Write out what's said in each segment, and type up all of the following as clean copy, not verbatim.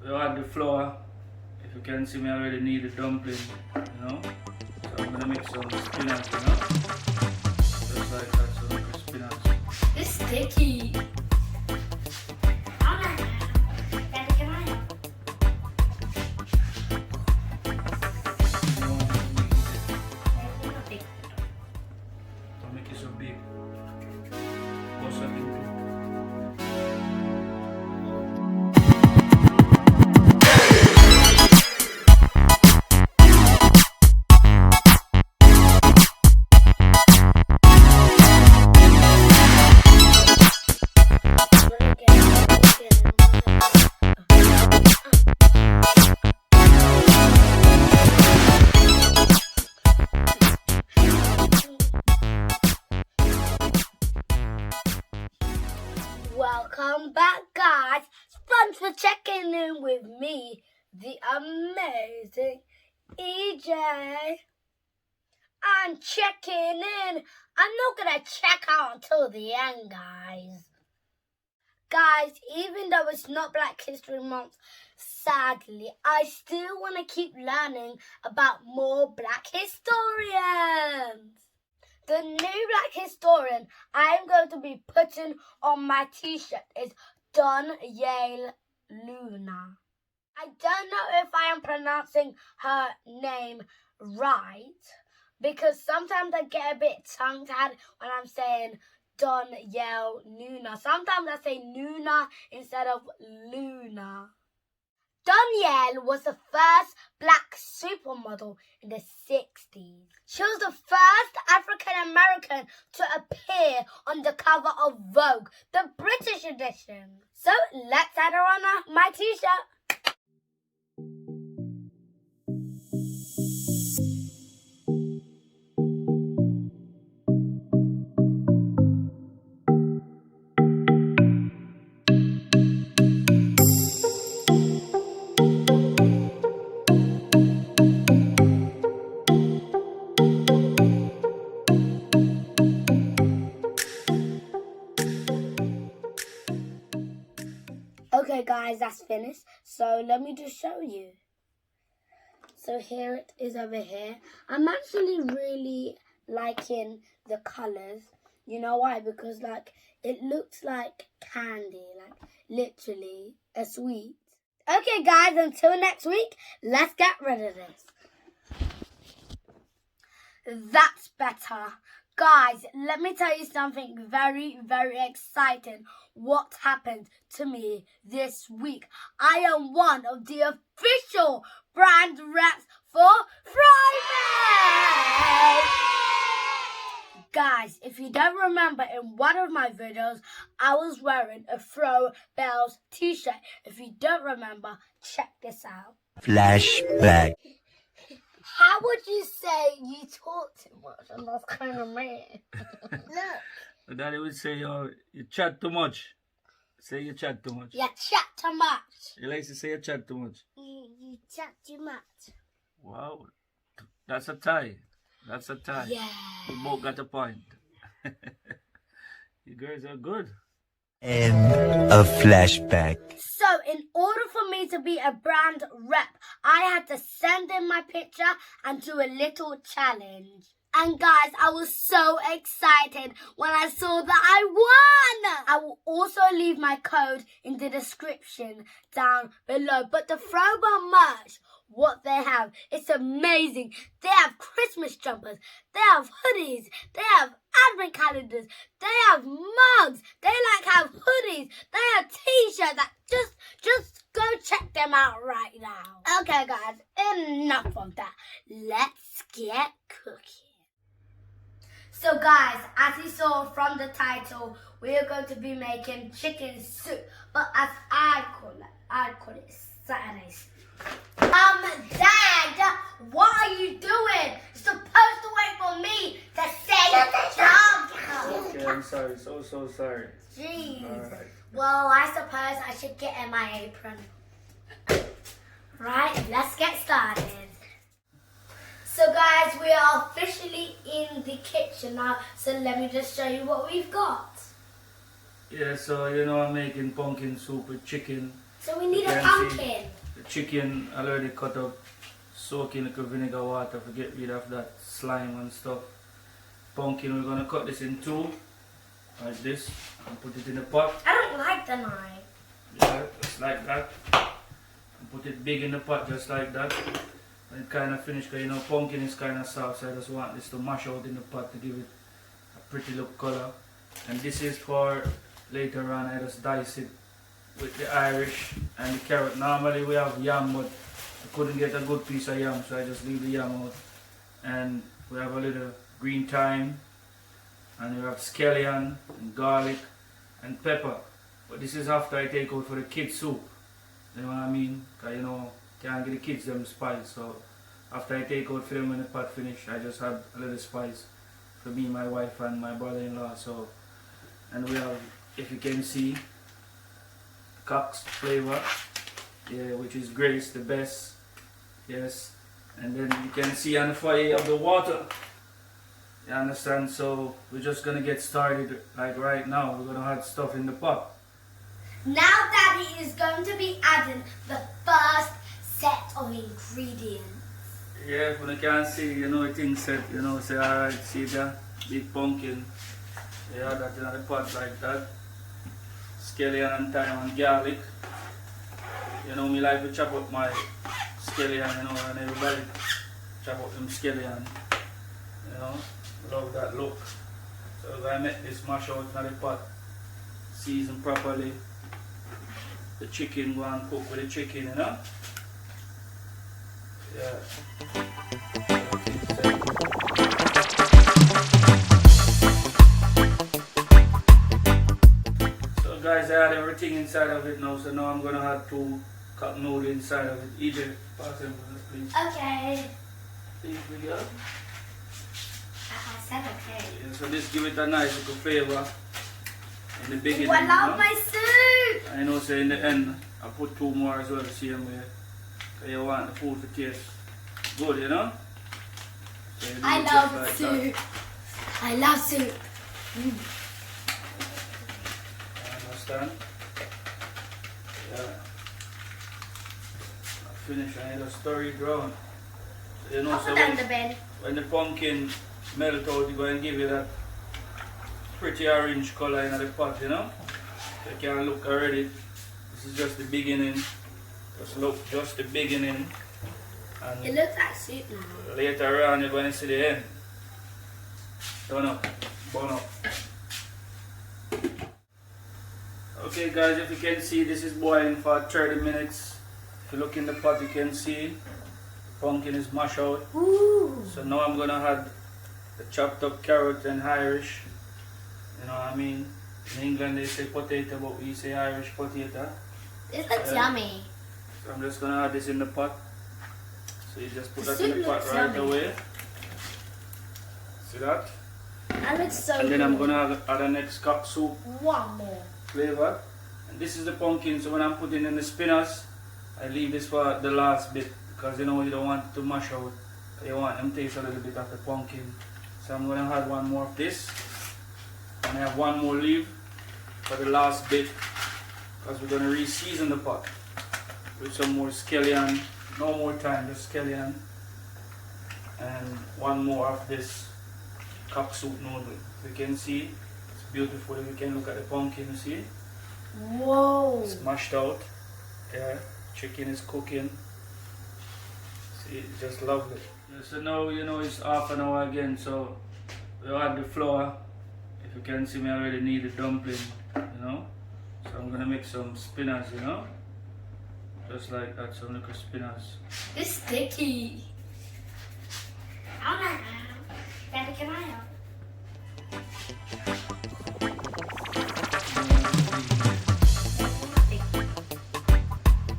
we add the flour. If you can see me, I already need the dumpling, you know. So I'm gonna mix some spinach, you know. Just like that, some spinach. It's sticky. I'll make it so big. What's up into? Welcome back, guys. Thanks for checking in with me, the amazing EJ. I'm checking in. I'm not gonna check out until the end, guys. Guys, even though it's not Black History Month, sadly, I still want to keep learning about more Black historians. The new Black historian I'm going to be putting on my t-shirt is Don Yale Luna. I don't know if I am pronouncing her name right, because sometimes I get a bit tongue-tied when I'm saying Don Yale Luna. Sometimes I say Luna instead of Luna. Danielle was the first black supermodel in the 60s. She was the first African-American to appear on the cover of Vogue, the British edition. So let's add her on my t-shirt. Okay guys, that's finished. So let me just show you. So here it is over here. I'm actually really liking the colours. You know why? Because like it looks like candy, like literally a sweet. Okay guys, until next week, let's get rid of this. That's better. Guys, let me tell you something very, very exciting. What happened to me this week? I am one of the official brand reps for Frobelles. Guys, if you don't remember, in one of my videos, I was wearing a Frobelles t-shirt. If you don't remember, check this out. Flashback. How would you say you talk too much? And that's kind of mean. Look. Daddy would say, yo, you chat too much. Say you chat too much. You chat too much. You like to say you chat too much. You chat too much. Wow. That's a tie. That's a tie. Yeah. We both got a point. You girls are good. And a flashback. So, in order for me to be a brand rep, I had to send in my picture and do a little challenge. And guys, I was so excited when I saw that I won! I will also leave my code in the description down below. But the Frobelles merch, what they have, it's amazing. They have Christmas jumpers, they have hoodies, they have advent calendars, they have mugs, they have hoodies, they have t-shirts. Just go check them out right now. Okay guys, enough of that. Let's get cooking. So guys, as you saw from the title, we are going to be making chicken soup. But as I call it Saturdays. Dad, what are you doing? You're supposed to wait for me to say the job. Okay, I'm sorry. So sorry. Jeez. All right. Well, I suppose I should get in my apron. Right, let's get started. So guys, we are officially in the kitchen now. So let me just show you what we've got. Yeah, so you know I'm making pumpkin soup with chicken. So we need a Okay, pumpkin. chicken already cut up, soak in little vinegar water to get rid of that slime and stuff. Pumpkin, we're gonna cut this in two, like this, and put it in the pot. I don't like the knife. Yeah, just like that. And put it big in the pot, just like that. And it kind of finished, because you know pumpkin is kind of soft, so I just want this to mash out in the pot to give it a pretty look color. And this is for later on. I just dice it with the Irish and the carrot. Normally we have yam, but I couldn't get a good piece of yam, so I just leave the yam out. And we have a little green thyme, and we have scallion and garlic and pepper. But this is after I take out for the kids soup. You know what I mean? Because you know, can't get the kids them spice. So after I take out for them when the pot finish, I just have a little spice for me, my wife and my brother-in-law. So, and we have, if you can see, Cox flavor, yeah, which is Grace, the best, yes. And then you can see on the fire of the water. You understand? So we're just gonna get started like right now. We're gonna add stuff in the pot. Now Daddy is going to be adding the first set of ingredients. Yeah, when you can't see, you know, things set, you know, say, alright, see that big pumpkin. Yeah, that in the pot like that. Scallion and thyme and garlic. You know, me like to chop up my scallion, you know, and everybody chop up them scallion. You know, love that look. So if I make this mash out in the pot, season properly. The chicken, go and cook with the chicken, you know? Yeah. So guys, I had everything inside of it now, so now I'm gonna add 2 cup noodles inside of it. EJ, pass them for this, please. Okay. Please, Miguel. I said okay. Yeah, so this give it a nice little flavor in the beginning. Oh, I love you know? my soup. I know, so in the end, I put 2 more as well the same way. Because you want the food to taste good, you know? So you do I it just love like soup. that. I love soup. You understand? Yeah. I finish, I need to stir it round. So, you know, I'll so put that in the bed. when the pumpkin melt out, you're going to give it that pretty orange color in the pot, you know? You can look already. This is just the beginning. Just look, just the beginning. And It looks like soup now. later on, you're going to see the end. Turn up, burn up. Okay, guys, if you can see, this is boiling for 30 minutes. If you look in the pot, you can see the pumpkin is mashed out. Ooh. So now I'm gonna add the chopped up carrot and Irish. You know what I mean? In England they say potato, but we say Irish potato. This looks Yeah. yummy. So I'm just gonna add this in the pot. So you just put The that in soup the pot looks right yummy. away. See that? That looks so And then I'm good. gonna add the next cup soup One more. flavor. And this is the pumpkin, so when I'm putting in the spinach, I leave this for the last bit because you know you don't want it to mash out. You want them to taste a little bit of the pumpkin. So I'm gonna add 1 more of this. And I have 1 more leaf for the last bit because we're gonna re-season the pot with some more scallion. No more time, just scallion. And 1 more of this cock soup noodle. You can see it's beautiful. You can look at the pumpkin, you see? Whoa. It's mashed out. Yeah, chicken is cooking. See, it's just lovely. Yeah, so now you know it's half an hour again, so we'll add the flour. If you can see me, I already need the dumpling, you know. So I'm gonna make some spinach, you know. Just like that, some little spinach. It's sticky. I don't know. Daddy, can I help?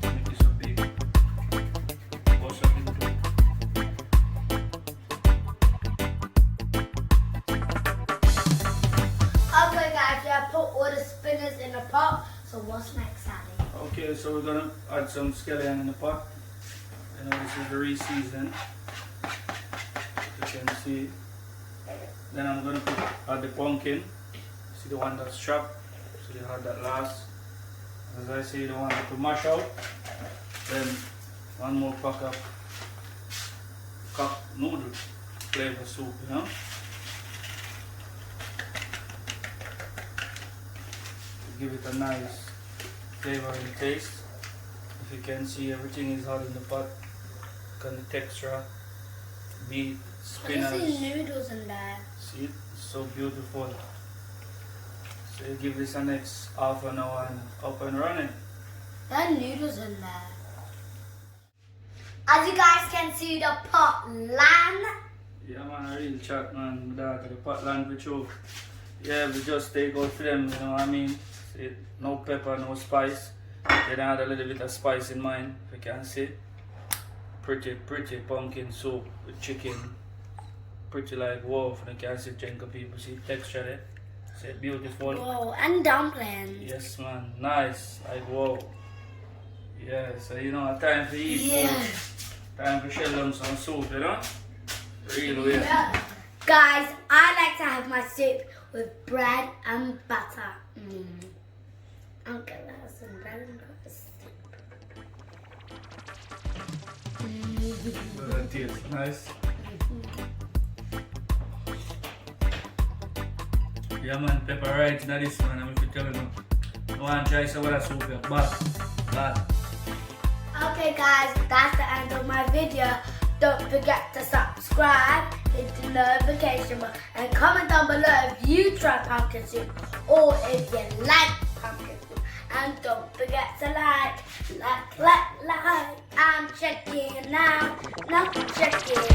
Make this a big. Pour some into it. Okay, guys, I put all the spinners in the pot. So what's next, Daddy? Okay, so we're gonna add some scallion in the pot. You know, this is the re-season. You can see. Then I'm gonna add the pumpkin. See the one that's chopped. So you had that last. As I say, you don't want it to mash out. Then one more pack of cup noodle flavor soup, you know. Give it a nice flavor and taste. If you can see, everything is hot in the pot. Kind of texture, meat, spinach. I see noodles in there. See it? It's so beautiful. So you give this a next half an hour and up and running. There are noodles in there. As you guys can see, the pot land. Yeah man, a real chat man, my daughter, the pot land with you. Yeah, we just take out for them, you know what I mean? See, no pepper, no spice. Then I had a little bit of spice in mine, if you can see. Pretty pumpkin soup with chicken. Pretty like wow, for the can see Jamaican people, see texture there. See, beautiful. Whoa, and dumplings. Yes man, nice, like wow. Yeah, so you know, time to eat. Yeah. Time to shell down some soup, you know? Real way. Yeah. Guys, I like to have my soup with bread and butter. I'm gonna have some bread and butter soup. That tastes nice. Yeah man, pepper right now this man, I'm if you telling you. No one try some other soup here. Bad. Okay guys, that's the end of my video. Don't forget to subscribe, hit the notification bell, and comment down below if you try pumpkin soup or if you like pumpkin soup. And don't forget to like. I'm checking now. Now checking.